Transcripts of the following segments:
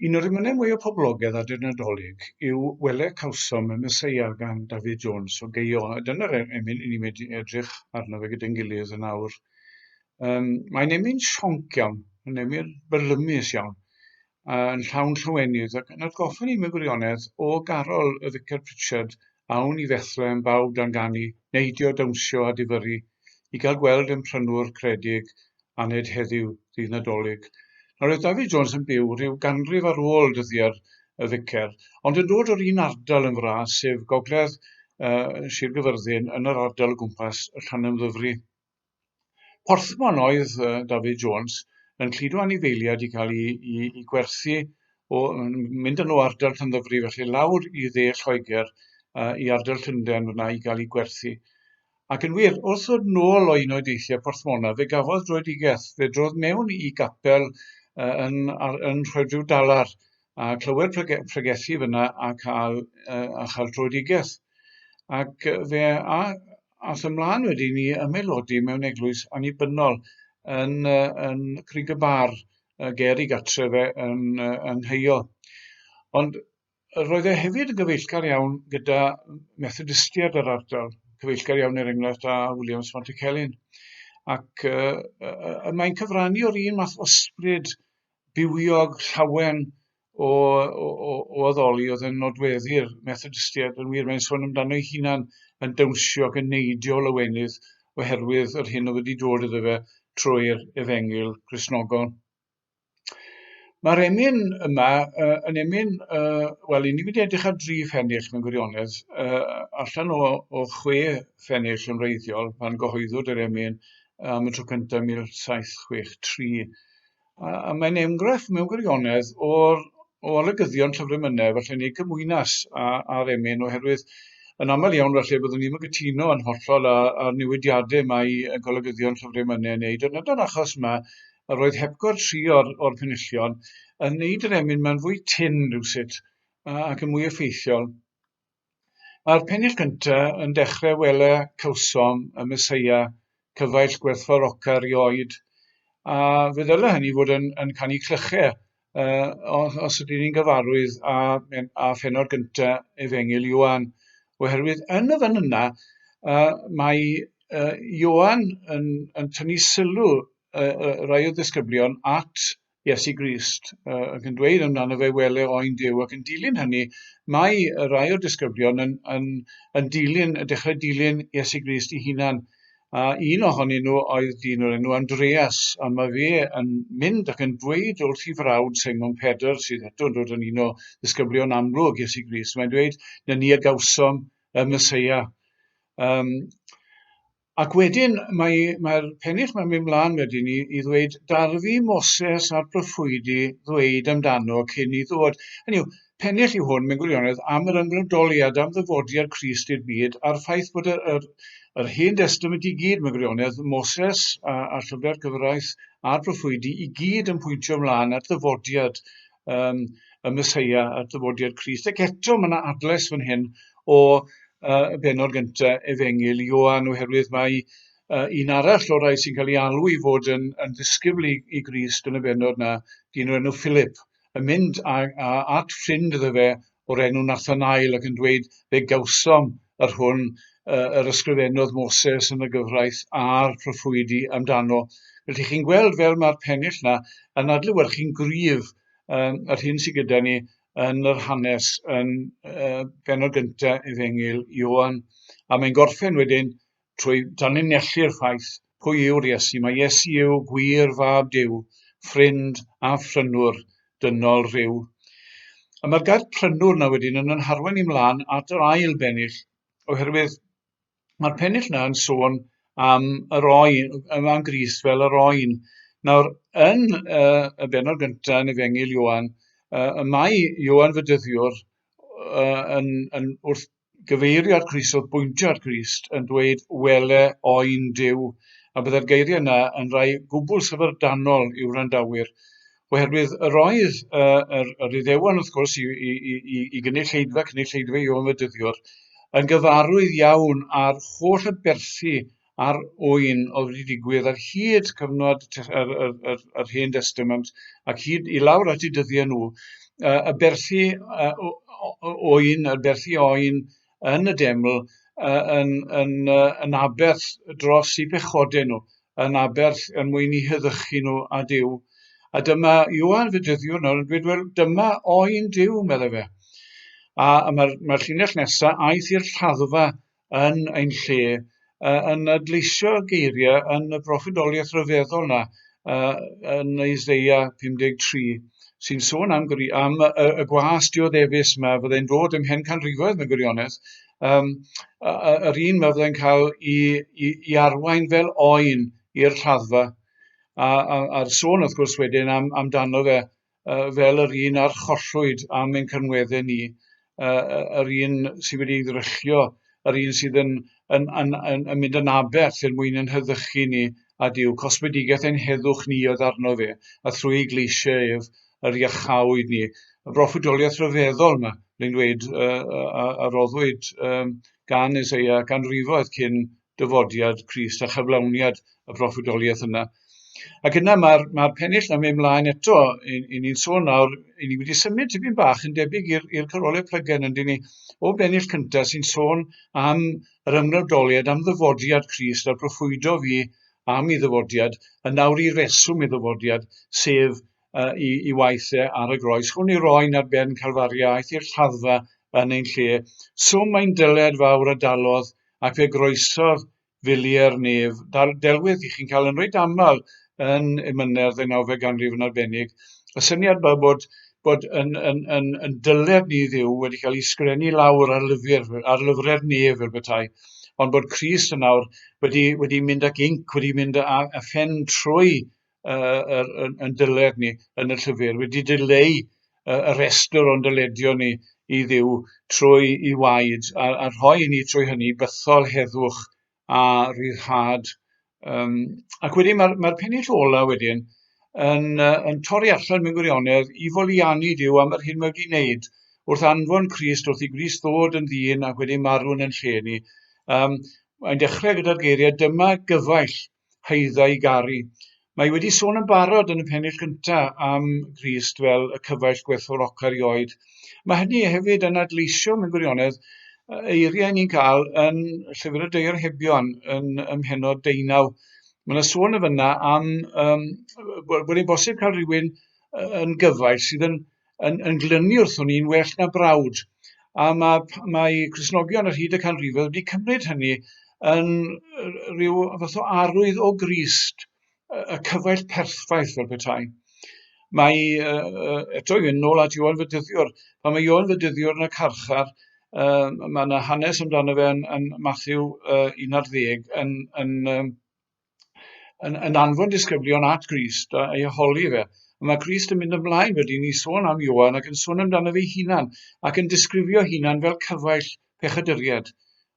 Un o'r emynau mwy o poblogaidd ar y Nadolig yw Wele, cawsom y Meseia gan Dafydd Jones o Gaeo. Dyna'r emyn ni'n mynd i edrych arno fe gyda'n gilydd yn awr. Mae'n emyn sionc iawn, yn emyn byrlymus iawn, yn llawn llwywenydd, ac yn atgoffa ni mewn gwirionedd o garol y Vicar Pritchard awn i Fethlehem bawb dan ganu, neidio, dawnsio a difyru, i gael gweld yn prynwr credig aned heddiw ddydd Nadolig. Nawr, oedd Dafydd Jones yn byw rhyw ganrif ar ôl dyddiau'r Vicar, ond yn dod o'r un ardal yn fras, sef gogledd Sir Gyfyrddin yn yr ardal o gwmpas y Llanymddyfri. Porthmon oedd Dafydd Jones yn cludo anifeiliaid i cael ei gwerthu, mynd yn o ardal Llanymddyfri, felly lawr i dde Lloegr i ardal Llundain yna i gael ei gwerthu. Ac yn wir, wrth ddod nôl o un o'i deithiau Porthmona, fe gafodd droedigaeth. Fe drodd mewn i gapel yn rhyw dalar a clywed pregethu fyna a chael droedigaeth. Ac fe ath ymlaen wedyn ni ymaelodi mewn eglwys annibynnol yn Crug y Bar, ger ei gartre fe yn Heio. Ond roedd e hefyd yn gyfeillgar iawn gyda Methodistiaid yr ardal, cyfeillgar iawn enghraifft a Williams Montecelin. Ac mae'n cyfrannu o'r un math ysbryd bywiog llawen o addoli oedd yn nodweddu'r Methodistiaid. Yn wir, mae'n sôn amdano ei hunan yn dawnsio ac yn neidio lawenydd oherwydd yr hyn oedd wedi dod iddo fe trwy'r Efengyl Gristnogol. Mae'r emyn yma yn emyn, wel, i ni wedi edrych ar 3 ffennill mewn gwirionedd, allan o 6 ffennill yn wreiddiol, pan gyhoeddwyd yr emyn am y tro cyntaf 1763. A mae'n enghraifft mewn gwirionedd o olygyddion llyfrymynau, felly ni gymwynas ar emyn oherwydd yn aml iawn felly byddwn ni'n gytuno yn hollol ar newidiadau mae golygyddion llyfrymynau yn wneud. Yn achos yma, roedd hepgor 3 o'r penillion yn wneud yr emyn mewn fwy tyn rhywsut ac yn mwy effeithiol. Mae'r pennill cyntaf yn dechrau Wele, cawsom y Meseia, cyfaill gwerthfawroca erioed, a fe ddylai hynny fod yn canu clychau os ydyn ni'n gyfarwydd a phennod gyntaf Efengyl Ioan. Oherwydd yn y fan yna, mae Ioan yn tynnu sylw rai o ddisgyblion at Iesu Grist, ac yn dweud amdano fe Wele oen Duw, ac yn dilyn hynny, mae rai o'r disgyblion yn dechrau dilyn Iesu Grist ei hunan. Un ohonyn nhw oedd dyn o'r enw Andreas, a mae fe yn mynd ac yn dweud wrth ei frawd Seimon Pedr, sydd eto yn dod yn un o ddisgyblion amlwg Iesu Grist. Mae'n dweud, na ni y gawsom y Meseia. Ac wedyn mae'r pennill mae'n mynd mlaen wedyn ni i ddweud darfu Moses a'r proffwydi ddweud amdano cyn i ddod. Hynny yw, pennill yw hwn mewn gwirionedd am yr ymgryfdoliad am ddyfodiad Crist i'r byd a'r ffaith bod yr Hen Testament i gyd mewn gwirionedd, Moses a'r llyfrau'r gyfraith a'r proffwydi i gyd yn pwyntio ymlaen at ddyfodiad y Meseia, at ddyfodiad Crist. Ac eto mae yna adles fan hyn o bennod gyntaf Efengyl Ioan, oherwydd mae un arall o rai sy'n cael ei alw i fod yn ddisgybl i Grist yn y bennod yna, dyn o'r enw Philip, yn mynd at ffrind iddo fe o'r enw Nathanael ac yn dweud fe gawsom yr hwn yr ysgrifennodd Moses yn y gyfraith a'r proffwydi amdano. Felly chi'n gweld fel mae'r pennill yna yn adlewyrchu'n gryf yr hyn sydd gyda ni yn yr hanes yn bennod gyntaf Efengyl Ioan. A mae'n gorffen wedyn trwy danlinellu'r ffaith pwy yw'r Iesu. Mae Iesu yw gwir fab Duw, ffrind a phrynwr dynol rhyw. A mae'r gair prynwr na wedyn yn harwen i mlaen at yr ail bennill, oherwydd mae'r pennill yna yn sôn am yr oen, am Grist fel yr oen. Nawr, yn y bennod gyntaf yn Efengyl Ioan, mae Ioan Fedyddiwr wrth gyfeirio at Grist, wrth bwyntio at Grist, yn dweud Wele oen Duw. A byddai'r geiriau yna yn rhai gwbl syfrdanol i'w wrandawyr. Oherwydd yr oedd yr Iddewon, wrth gwrs, i gynulleidfa Ioan Fedyddiwr, yn gyfarwydd iawn ar holl aberthu a'r oen oedd wedi digwydd ar hyd cyfnod yr Hen Testament ac hyd i lawr at eu dyddiau nhw. y berthu oen yn y deml yn aberth dros eu pechodau nhw, yn aberth yn mwyn I heddychu nhw a Duw. A dyma Ioan Fydyddiwr nawr yn dweud, wel, dyma oen Duw, meddai fe. A mae'r llinell nesaf, aeth i'r lladdfa yn ein lle, yn adleisio geiriau yn y proffwydoliaeth rhyfeddol yna, yn Meseia 53, sy'n sôn am y gwas dioddefus yma, fyddai'n dod ym mhen canrifoedd mewn gwirionedd. Yr un yma fyddai'n cael I arwain fel oen i'r lladdfa. A'r sôn, wrth gwrs, wedyn amdano fe fel yr un a'r chollwyd am ein cynweddau ni, yr un sydd wedi ddrychio, yr un sydd yn mynd yn aberth mwyn yn heddychu ni a Duw, cosbedigaeth ein heddwch ni oedd arno fe, a thrwy gleisiau ef yr iachawyd ni. Y broffwydoliaeth rhyfeddol yma, ni'n dweud, a roddwyd gan Meseia ganrifoedd cyn dyfodiad Crist a chyflawniad y broffwydoliaeth yna. Ac yna mae'r pennill yn mynd mlaen eto, I ni'n sôn nawr, I ni wedi symud tipyn bach yn debyg i'r cyrolau plygen yn dyn ni, o bennill cyntaf sy'n sôn am yr ymwybdoliad, am ddyfodiad Crist a'r proffwydo fi am ei ddyfodiad, a nawr I reswm ei ddyfodiad, sef I waithau ar y groes. Hwn I roi'n ar ben Calfaria, aeth i'r lladdfa yn ein lle. So mae'n dyled fawr a dalodd, ac fe groesodd filiau'r nef. Delwydd I chi'n cael yn reit aml yn Emynedd 9 ganrif yn arbennig. Y syniad bod yn dyled ni Dduw wedi cael ei sgrennu lawr ar lyfrau'r nef fel petai, ond bod Crist yn nawr wedi mynd ag inc, wedi mynd a phen trwy yn dyled ni yn y llyfr, wedi dileu y restr o'n dyledio ni I Dduw trwy I waed, a rhoi ni trwy hynny bythol heddwch a ryddhad. Ac wedyn mae'r pennill ola wedyn yn torri allan mewn gwirionedd I foliannu Duw am yr hyn mae wedi wneud wrth anfon Crist, wrth I Grist ddod yn ddyn ac wedi marw yn lle ni. Mae'n dechrau gyda'r geiriau, dyma gyfaill heiddau garu. Mae wedi sôn yn barod yn y pennill cyntaf am Grist fel y cyfaill gwerthfawroca erioed. Mae hynny hefyd yn adleisio mewn gwirionedd eiriau ni'n cael yn llyfr y Deuarchebion yn ymhenod 19. Mae yna sôn y fyna am bod e'n bosib cael rhywun yn gyfaill sydd yn glynu wrthon ni'n well na brawd. A mae Cristnogion ar hyd y canrifoedd wedi cymryd hynny yn rhyw fath o arwydd o Grist, y cyfaill perffaith fel petai. Mae, eto yn ôl at Ioan Fydyddiwr, pan mae Ioan Fydyddiwr yn y carchar, mae yna hanes amdano fe yn Matthew 11 yn anfon disgyblion at Grist a ei holi fe. Mae Grist yn mynd ymlaen wedyn I sôn am Ioan ac yn sôn amdano fe hunan ac yn disgrifio hunan fel cyfaill pechaduriad.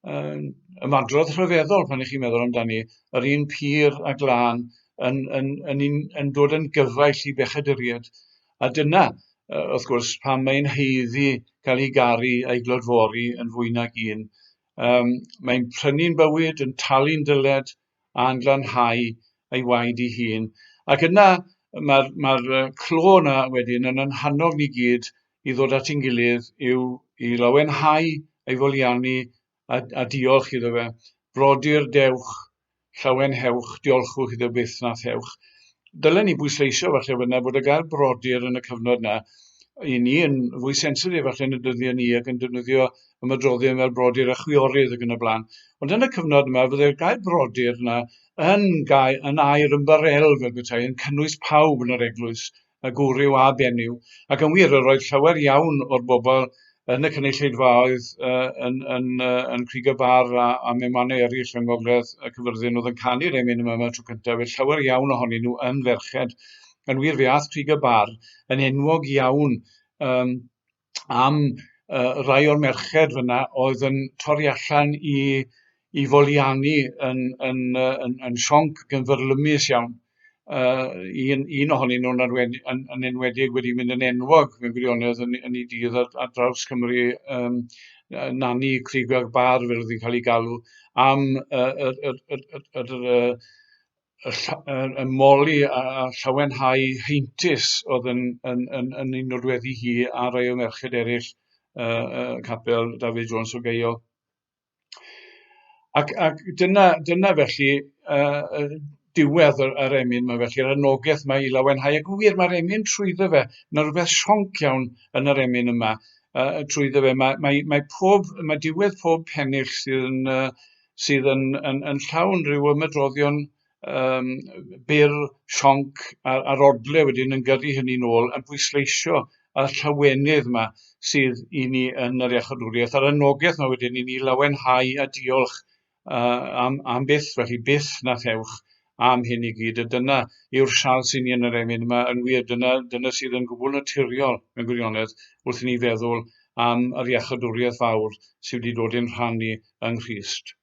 Ymadrodd rhyfeddol pan chi'n meddwl amdani, yr un pur a glân yn dod yn gyfaill I bechaduriad. A dyna, wrth gwrs, pan mae'n heiddi cael ei garu a'i glodfori yn fwy nag un. Mae'n prynu'n bywyd, yn talu'n dyled, a'n glanhau ei waed ei hun. Ac yna mae'r clo yna wedyn yn anhanog ni gyd I ddod at ein gilydd yw I lawenhau, ei foliannu a diolch iddo fe. Brodyr dewch, llawen hewch, diolchwch iddo byth na thewch. Dylen ni bwysleisio falle fyna bod y gair brodyr yn y cyfnod yna I ni yn fwy sensitif falle yn y dyddiau ni ac yn defnyddio ymedroddion fel brodyr a chwiorydd ac yn y blaen. Ond yn y cyfnod yma fydde'r gair brodyr yna yn air ymbarel fel petai, yn cynnwys pawb yn yr eglwys, a gwryw a benyw. Ac yn wir, yr oedd llawer iawn o'r bobl yn y cynulleidfaoedd yn Crug y Bar a mewn mannau eraill yng Ngogledd y Cyfyrddin oedd yn canu'r emyn yma tro cyntaf, felly llawer iawn ohonyn nhw yn ferched. Yn wir, fe ath Crug y Bar yn enwog iawn am rai o'r merched fyna oedd yn torri allan I foliannu yn sionc gynfyrlymus iawn. Un ohonyn nhw'n yn enwedig wedi mynd yn enwog mewn gwirionedd yn ei dydd ar draws Cymru, Nani Crug y Bar fel oedd hi'n cael ei galw, am y moli a llawenhau heintus oedd yn ei nodweddu hi a rai o merched eraill capel Dafydd Jones o Gaeo. Ac dyna felly diwedd yr emyn yma, felly yr anogaeth yma i lawenhau. Ac wir, mae'r emyn trwyddo fe. Yna rhywbeth sionc iawn yn yr emyn yma trwyddo fe. Mae diwedd pob pennill sydd yn llawn rhyw ymedroddion byr, sionc a'r odle wedyn yn gyrru hynny nôl yn bwysleisio y llawenydd yma sydd i ni yn yr iachawdwriaeth. A'r anogaeth yma wedyn i ni lawenhau a diolch am byth, felly byth na thewch am hyn i gyd. A dyna yw'r sial sy'n ni yn yr emyn yma. Yn wir, dyna sydd yn gwbl naturiol mewn gwirionedd wrth i ni feddwl am yr iachawdwriaeth fawr sydd wedi dod i'n rhan ni yng Nghrist.